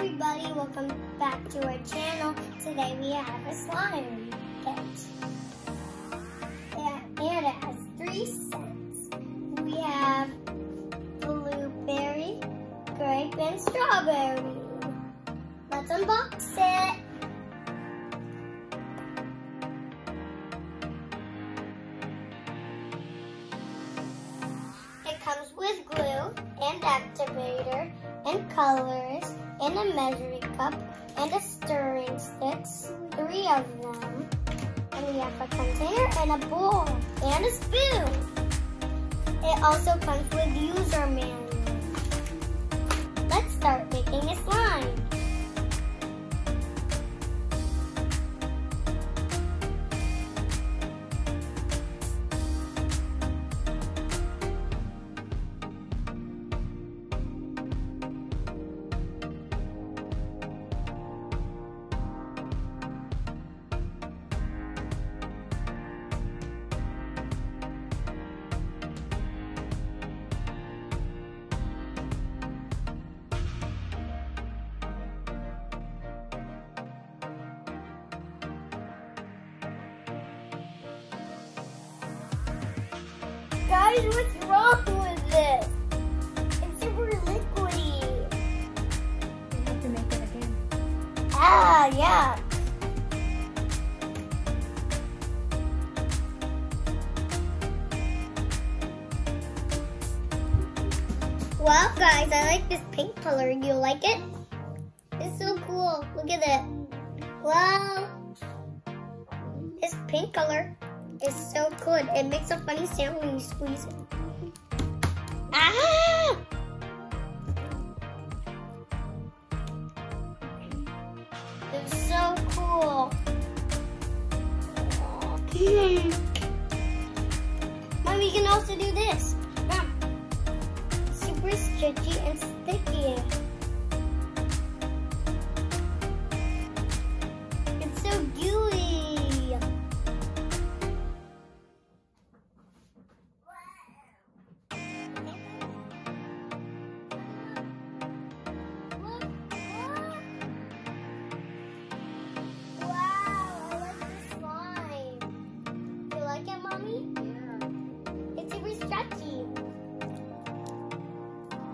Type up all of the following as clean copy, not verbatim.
everybody, welcome back to our channel. Today we have a slime kit. And it has 3 scents. We have blueberry, grape, and strawberry. Let's unbox it. It comes with glue and activator and colors and a measuring cup and a stirring sticks, 3 of them. And we have a container and a bowl and a spoon. It also comes with user manual. Let's start making a slime. Guys, what's wrong with this? It's super liquidy. You have to make it again. Ah, yeah. Wow, guys, I like this pink color. You like it? It's so cool. Look at it. Wow. This pink color is so good. It makes a funny sound when you squeeze it. Ah! It's so cool. Mom, you can also do this. Mom. Super stretchy and sticky. It's so gooey. It's super stretchy.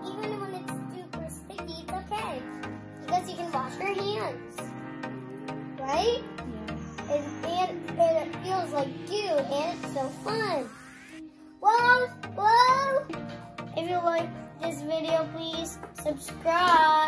Even when it's super sticky, it's okay. Because you can wash your hands. Right? Yeah. And it feels like goo, and it's so fun. Whoa! If you like this video, please subscribe.